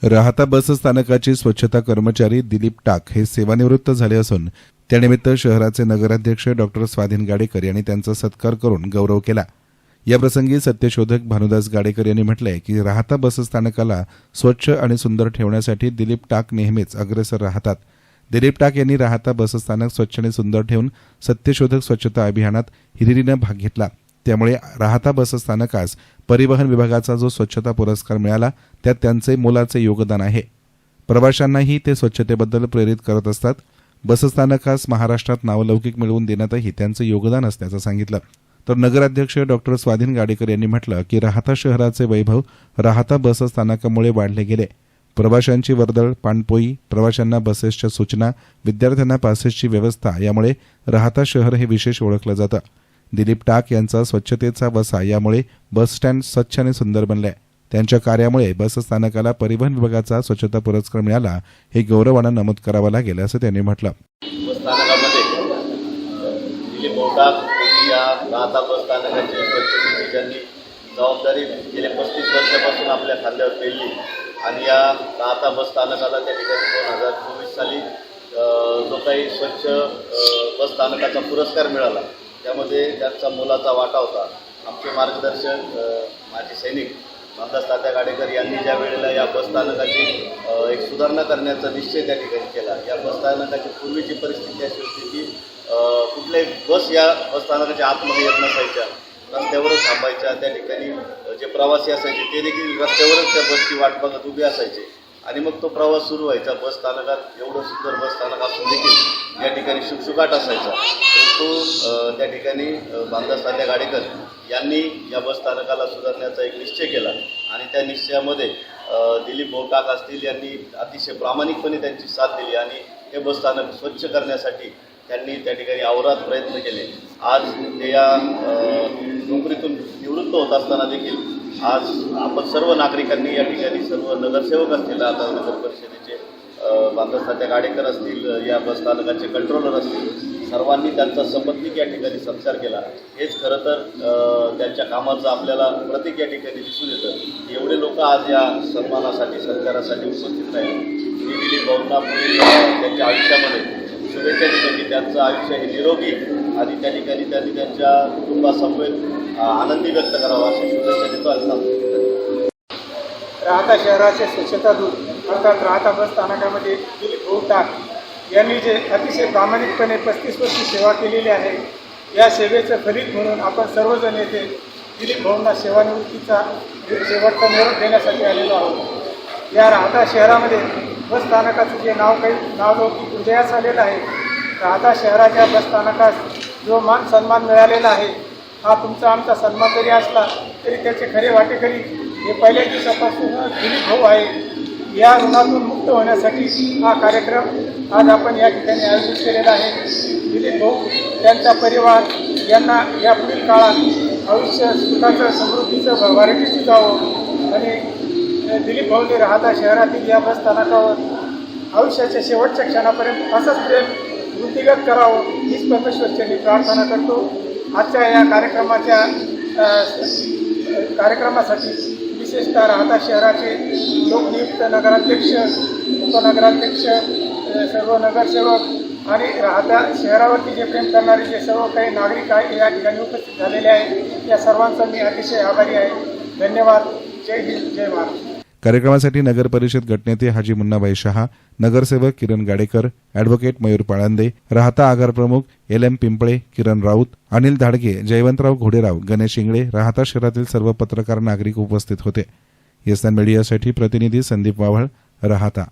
राहता बस स्थानकाचे स्वच्छता कर्मचारी दिलीप टाक हे सेवानिवृत्त झाले असून त्यानिमित्त शहराचे नगराध्यक्ष डॉ स्वाधीन गाडेकर यांनी त्यांचा सत्कार करून गौरव केला। याप्रसंगी सत्यशोधक भानुदास गाडेकर यांनी म्हटलंय की राहता बस स्थानकाला स्वच्छ आणि सुंदर ठेवण्यासाठी दिलीप टाक नेहमीच अग्रेसर राहतात। दिलीप टाक यांनी राहता बसस्थानक स्वच्छ आणि सुंदर ठेवून सत्यशोधक स्वच्छता अभियानात हिरिरीनं भाग घेतला। त्यामुळे राहता बसस्थानकास परिवहन विभागाचा जो स्वच्छता पुरस्कार मिळाला त्यात त्यांचे मोलाचे योगदान आहे। प्रवाशांनाही ते स्वच्छतेबद्दल प्रेरित करत असतात। बसस्थानकास महाराष्ट्रात नावलौकिक मिळवून देण्यातही त्यांचं योगदान असल्याचं सांगितलं। तर नगराध्यक्ष डॉ स्वाधीन गाडेकर यांनी म्हटलं की राहता शहराचे वैभव राहता बसस्थानकामुळे वाढले गेले। प्रवाशांची वर्दळ, पाणपोई, प्रवाशांना बसेसच्या सूचना, विद्यार्थ्यांना पासेसची व्यवस्था यामुळे राहता शहर हे विशेष ओळखलं जातं। दिलीप टाक यांचा स्वच्छतेचा वसा यामुळे बस स्टँड स्वच्छ आणि सुंदर बनले। त्यांच्या कार्यामुळे बसस्थानकाला परिवहन विभागाचा स्वच्छता पुरस्कार मिळाला हे गौरवानं नमूद करावं लागेल असं त्यांनी म्हटलं। बसस्थानकामध्ये दिलीप टाक या राहता बसस्थानकाची स्वच्छतेची ज्यांनी जबाबदारी गेले 35 वर्षापासून आपल्या खांद्यावर पेलली आणि या राहता बसस्थानकाला त्या ठिकाणी 2024 साली जो काही स्वच्छ बसस्थानकाचा पुरस्कार मिळाला त्यामध्ये त्यांचा मोलाचा वाटा होता। आमचे मार्गदर्शक माजी सैनिक भानुदास तात्या गाडेकर यांनी ज्या वेळेला या बसस्थानकाची एक सुधारणा करण्याचा निश्चय त्या ठिकाणी केला। या बसस्थानकाची पूर्वीची परिस्थिती अशी होती की कुठल्याही बस या बसस्थानकाच्या आतमध्ये येत नसायच्या, रस्त्यावरच थांबायच्या। त्या ठिकाणी जे प्रवासी असायचे ते देखील रस्त्यावरच त्या बसची वाट बघत उभे असायचे आणि मग तो प्रवास सुरू व्हायचा। बसस्थानकात एवढं सुंदर बसस्थानक असून देखील या ठिकाणी शुकशुकाट असायचा। परंतु त्या ठिकाणी भानुदास तात्या गाडेकर यांनी या बसस्थानकाला सुधारण्याचा एक निश्चय केला आणि त्या निश्चयामध्ये दिलीप टाक असतील यांनी अतिशय प्रामाणिकपणे त्यांची साथ दिली आणि हे बसस्थानक स्वच्छ करण्यासाठी त्यांनी त्या ठिकाणी अहोरात्र प्रयत्न केले। आज ते या नोकरीतून निवृत्त होत असताना देखील आज आपण सर्व नागरिकांनी या ठिकाणी सर्व नगरसेवक असतील, आता नगर परिषदेचे भानुदास तात्या गाडेकर असतील, या बसस्थानकाचे कंट्रोलर असतील, सर्वांनी त्यांचा सपत्नीक या ठिकाणी सत्कार केला। हेच खरं तर त्यांच्या कामाचं आपल्याला प्रतीक या ठिकाणी दिसून येतं। एवढे लोक आज या सन्मानासाठी सत्कारासाठी उपस्थित राहिले। मी दिलीप भाऊंना पुढील त्यांच्या आयुष्यामध्ये शुभेच्छा देतो की त्यांचं आयुष्य हे निरोगी आणि त्या ठिकाणी त्यांनी त्यांच्या कुटुंबासमवेत आनंदी व्यक्त करावा अशी शुभेच्छा देतो। राहता शहराचे स्वच्छता दूत अर्थात राहता बस स्थानकामध्ये दिलीप टाक यांनी जे अतिशय प्रामाणिकपणे 35 वर्षी सेवा केलेली आहे, या सेवेचं फलित म्हणून आपण सर्वजण येथे दिलीप भाऊंना सेवानिवृत्तीचा शेवटचा निरोप देण्यासाठी आलेलो आहोत। या राहता शहरामध्ये बस स्थानकाचं जे नावलौकिक उदयास आलेलं आहे, राहता शहराच्या बस स्थानकास जो मान सन्मान मिळालेला आहे हा तुमचा आमचा सन्मान जरी असला तरी त्याचे खरे वाटेकरी हे पहिल्या दिवसापासून दिलीप भाऊ आहे। या ऋणातून मुक्त होण्यासाठी हा कार्यक्रम आज आपण या ठिकाणी आयोजित केलेला आहे। दिलीप भाऊ त्यांचा परिवार यांना या पुढील काळात आयुष्य सुखाचं समृद्धीचं भरभराटीचं जावं आणि दिलीप भाऊंनी राहता शहरातील या बस स्थानकावर आयुष्याच्या शेवटच्या क्षणापर्यंत असंच प्रेम वृद्धिगत करावं हीच परमेश्वरची प्रार्थना करतो। आजच्या या कार्यक्रमासाठी विशेषतः राहता शहराचे लोकनियुक्त नगराध्यक्ष, उपनगराध्यक्ष, सर्व नगरसेवक आणि राहता शहरावरती जे प्रेम करणारे जे सर्व काही नागरिक आहे या ठिकाणी उपस्थित झालेले आहेत, या सर्वांचा मी अतिशय आभारी आहे। धन्यवाद। जय हिंद, जय महाराष्ट्र। कार्यक्रमासाठी नगर परिषद गटनेते हाजी मुन्नाभाई शहा, नगरसेवक किरण गाडेकर, ॲडव्होकेट मयूर पाळंदे, राहता आगार प्रमुख LM पिंपळे, किरण राऊत, अनिल धाडगे, जयवंतराव घोडेराव, गणेश इंगळे, राहता शहरातील सर्व पत्रकार नागरिक उपस्थित होते। येसन मीडियासाठी प्रतिनिधी संदीप वावळ, राहता।